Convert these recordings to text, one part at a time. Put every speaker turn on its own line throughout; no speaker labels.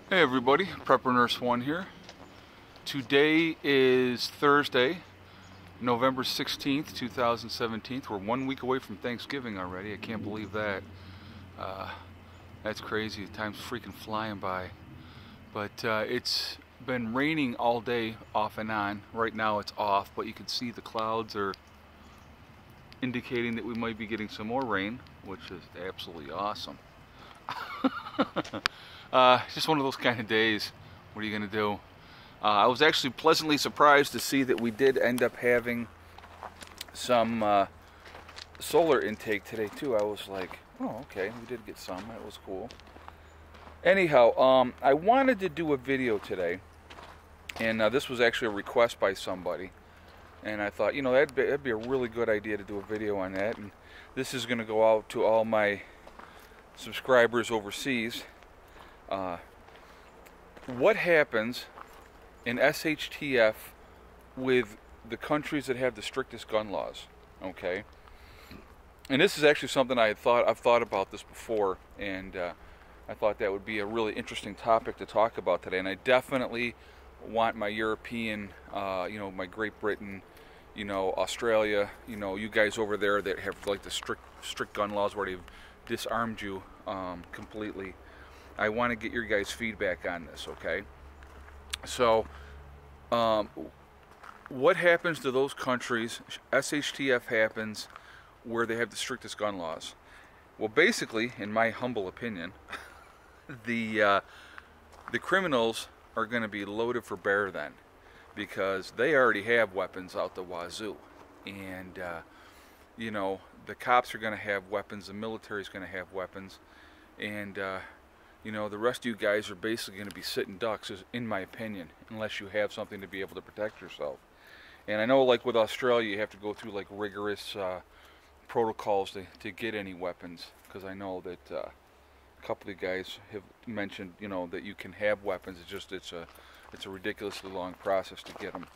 Hey everybody, Prepper Nurse 1 here. Today is Thursday, November 16th, 2017. We're 1 week away from Thanksgiving already. I can't believe that. Uh, that's crazy. Time's freaking flying by. But it's been raining all day, off and on. Right now it's off, but you can see the clouds are indicating that we might be getting some more rain, which is absolutely awesome. Just one of those kind of days. What are you going to do? I was actually pleasantly surprised to see that we did end up having some solar intake today too. I was like, oh, okay, we did get some. That was cool. Anyhow, I wanted to do a video today, and this was actually a request by somebody. And I thought, that'd be a really good idea to do a video on that. And this is going to go out to all my subscribers overseas. What happens in S.H.T.F with the countries that have the strictest gun laws? Okay, and this is actually something I've thought about this before, and I thought that would be a really interesting topic to talk about today. And I definitely want my European, my Great Britain, Australia, you guys over there that have like the strict gun laws where they've disarmed you completely. I want to get your guys' feedback on this, okay? So, what happens to those countries? S.H.T.F happens where they have the strictest gun laws. Well, basically, in my humble opinion, the criminals are going to be loaded for bear then, because they already have weapons out the wazoo, and the cops are going to have weapons, the military is going to have weapons, and the rest of you guys are basically going to be sitting ducks, in my opinion, unless you have something to be able to protect yourself. And I know, like with Australia, you have to go through like rigorous protocols to get any weapons, because I know that a couple of guys have mentioned, that you can have weapons. It's a ridiculously long process to get them.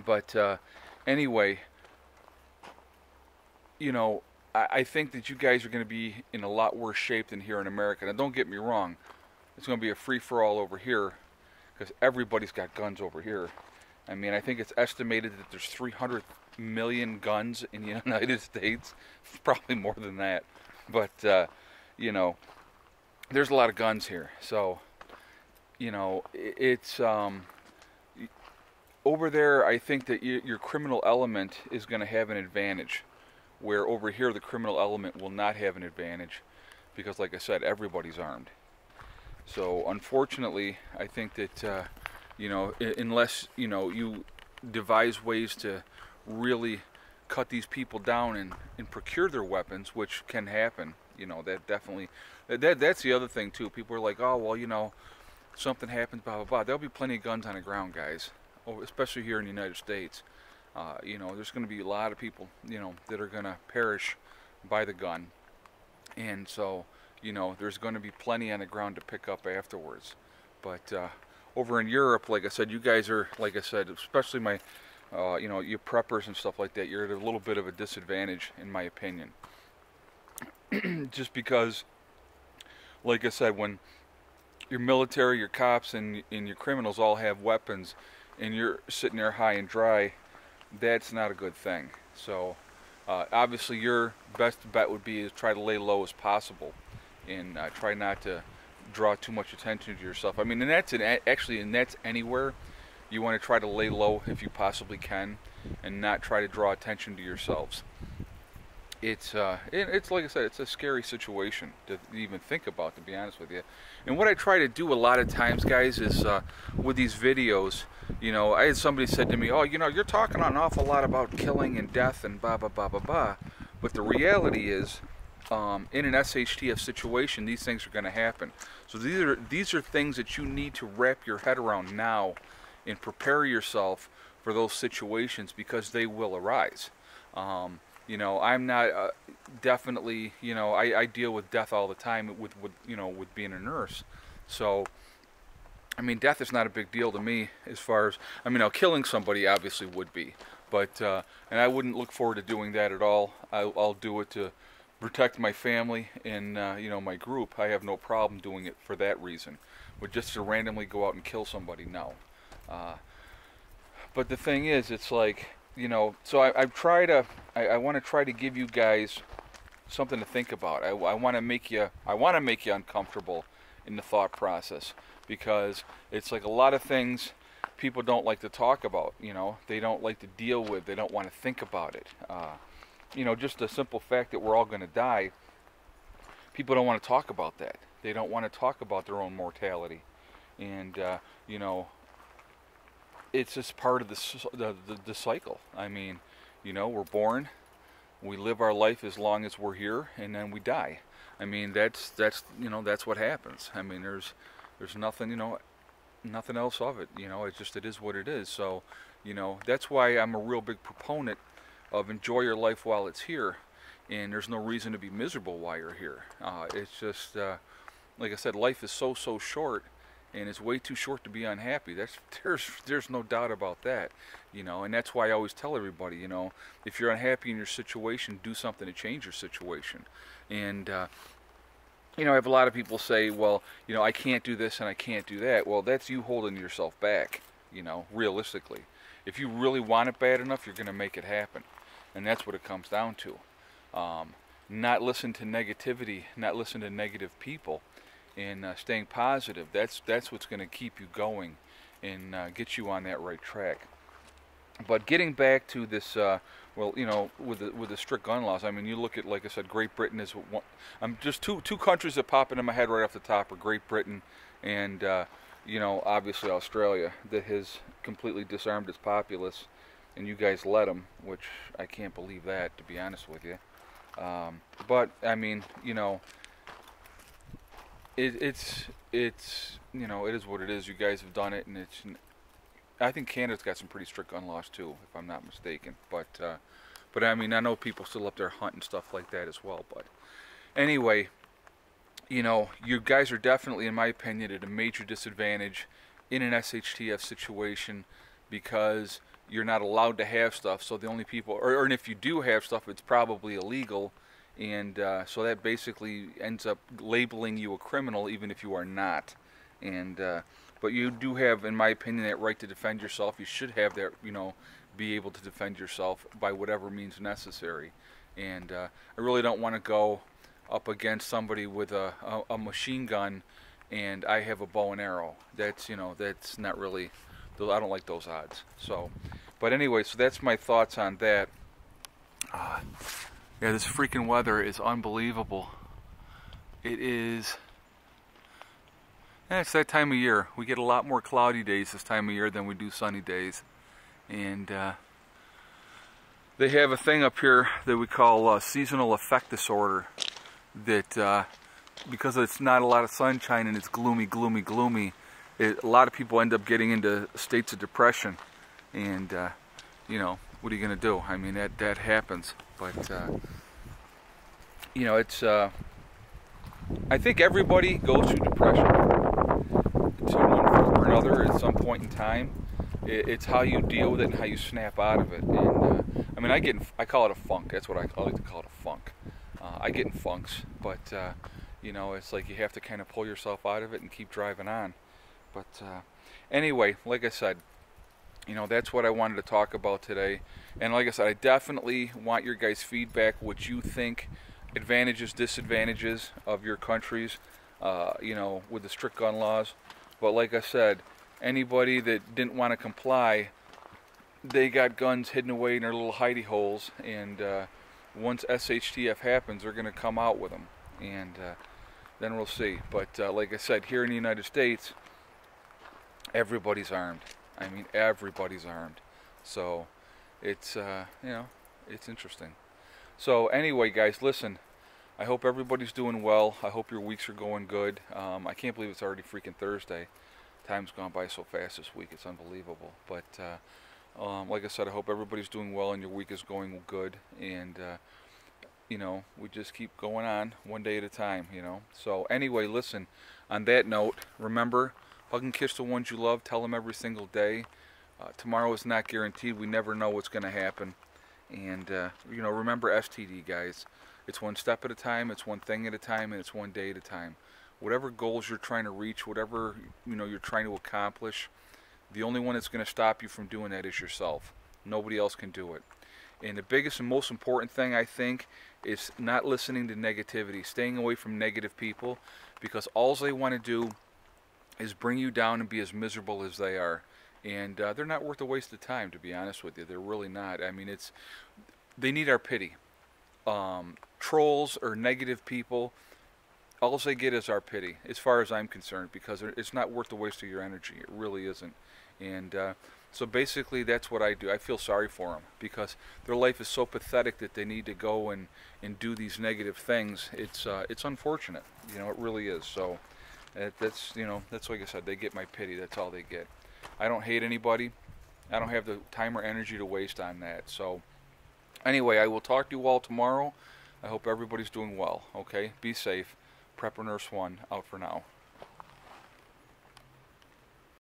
But anyway, I think that you guys are going to be in a lot worse shape than here in America. Now, don't get me wrong. It's going to be a free-for-all over here because everybody's got guns over here. I mean, I think it's estimated that there's 300 million guns in the United States. Probably more than that. But, there's a lot of guns here. So, it's... over there, I think that your criminal element is going to have an advantage, where over here the criminal element will not have an advantage because, like I said, everybody's armed. So unfortunately, I think that unless you devise ways to really cut these people down and procure their weapons, which can happen, that definitely, that's the other thing too. People are like, oh well, something happens, blah blah blah. There'll be plenty of guns on the ground, guys, especially here in the United States. There's going to be a lot of people, that are going to perish by the gun. And so, there's going to be plenty on the ground to pick up afterwards. But over in Europe, like I said, you guys are, like I said, especially my, you preppers and stuff like that, you're at a little bit of a disadvantage, in my opinion. Just because, like I said, when your military, your cops, and your criminals all have weapons, and you're sitting there high and dry, that's not a good thing. So obviously your best bet would be to try to lay low as possible and try not to draw too much attention to yourself. I mean, and that's that's anywhere. You want to try to lay low if you possibly can and not try to draw attention to yourselves. It's like I said, it's a scary situation to even think about, to be honest with you. And what I try to do a lot of times, guys, is with these videos, I had somebody said to me, oh, you're talking an awful lot about killing and death and blah blah blah blah blah, but the reality is, in an S.H.T.F situation, these things are going to happen. So these are things that you need to wrap your head around now and prepare yourself for those situations, because they will arise. I'm not definitely, I deal with death all the time with being a nurse. So, I mean, death is not a big deal to me as far as, now killing somebody obviously would be. But, and I wouldn't look forward to doing that at all. I'll do it to protect my family and, my group. I have no problem doing it for that reason. would just to randomly go out and kill somebody. No. But the thing is, it's like, you know, so I want to try to give you guys something to think about. I want to make you uncomfortable in the thought process, because it's like a lot of things people don't like to talk about. You know, they don't like to deal with. They don't want to think about it. You know, just the simple fact that we're all going to die. People don't want to talk about that. They don't want to talk about their own mortality, and you know, it's just part of the cycle. I mean, you know, we're born, we live our life as long as we're here, and then we die. I mean, that's you know, that's what happens. I mean, there's nothing, you know, nothing else of it. You know, it is what it is. So, you know, that's why I'm a real big proponent of enjoy your life while it's here, and there's no reason to be miserable while you're here. It's just like I said, life is so short, and it's way too short to be unhappy. There's no doubt about that, you know. And that's why I always tell everybody, you know, if you're unhappy in your situation, do something to change your situation. And you know, I have a lot of people say, well, you know, I can't do this and I can't do that. Well, that's you holding yourself back, you know, realistically. If you really want it bad enough, you're going to make it happen. And that's what it comes down to. Not listen to negativity, not listen to negative people, and staying positive. That's what's going to keep you going and get you on that right track. But getting back to this, well, you know, with the strict gun laws. I mean, you look at, like I said, Great Britain is one. Just two countries that pop into my head right off the top are Great Britain and you know, obviously Australia, that has completely disarmed its populace, and you guys let them, which I can't believe that, to be honest with you. But I mean, you know, it's you know, it is what it is. You guys have done it, and it's. I think Canada's got some pretty strict gun laws too, if I'm not mistaken. But I mean, I know people still up there hunting stuff like that as well. But anyway, you know, you guys are definitely, in my opinion, at a major disadvantage in an S.H.T.F situation, because you're not allowed to have stuff. So the only people, or if you do have stuff, it's probably illegal, and so that basically ends up labeling you a criminal, even if you are not. And but you do have, in my opinion, that right to defend yourself. You should have that, you know, be able to defend yourself by whatever means necessary. And I really don't want to go up against somebody with a machine gun, and I have a bow and arrow. That's, you know, that's not really, I don't like those odds. So, but anyway, so that's my thoughts on that. Yeah, this freaking weather is unbelievable. It is. Yeah, it's that time of year. We get a lot more cloudy days this time of year than we do sunny days. And they have a thing up here that we call seasonal affect disorder, that because it's not a lot of sunshine and it's gloomy, a lot of people end up getting into states of depression. And you know, what are you going to do? I mean, that happens. But you know, it's I think everybody goes through depression to one form or another at some point in time. It's how you deal with it and how you snap out of it. And I mean, I call it a funk. That's what I like to call it, a funk. I get in funks, but you know, it's like you have to kind of pull yourself out of it and keep driving on. But anyway, like I said, you know, that's what I wanted to talk about today. And like I said, I definitely want your guys' feedback, what you think, advantages, disadvantages of your countries, you know, with the strict gun laws. But like I said, anybody that didn't want to comply, they got guns hidden away in their little hidey holes, and once S.H.T.F happens, they're going to come out with them, and then we'll see. But like I said, here in the United States, everybody's armed. I mean, everybody's armed. So it's you know, it's interesting. So anyway, guys, listen, I hope everybody's doing well. I hope your weeks are going good. I can't believe it's already freaking Thursday. Time's gone by so fast this week, it's unbelievable. But like I said, I hope everybody's doing well and your week is going good. And you know, we just keep going on one day at a time, you know. So anyway, listen, on that note, remember, hug and kiss the ones you love. Tell them every single day. Tomorrow is not guaranteed. We never know what's going to happen. And you know, remember STD, guys. It's one step at a time, it's one thing at a time, and it's one day at a time. whatever goals you're trying to reach, whatever you're trying to accomplish, the only one that's going to stop you from doing that is yourself. Nobody else can do it. And the biggest and most important thing, I think, is not listening to negativity, staying away from negative people, because all they want to do is bring you down and be as miserable as they are. And they're not worth a waste of time, to be honest with you. They're really not. I mean, they need our pity. Trolls or negative people, all they get is our pity, as far as I'm concerned, because it's not worth the waste of your energy. It really isn't. And so basically, that's what I do. I feel sorry for them because their life is so pathetic that they need to go and do these negative things. It's unfortunate. It really is. So that's like I said. They get my pity. That's all they get. I don't hate anybody. I don't have the time or energy to waste on that. So anyway, I will talk to you all tomorrow. I hope everybody's doing well. Okay, be safe. Prepper Nurse 1 out for now.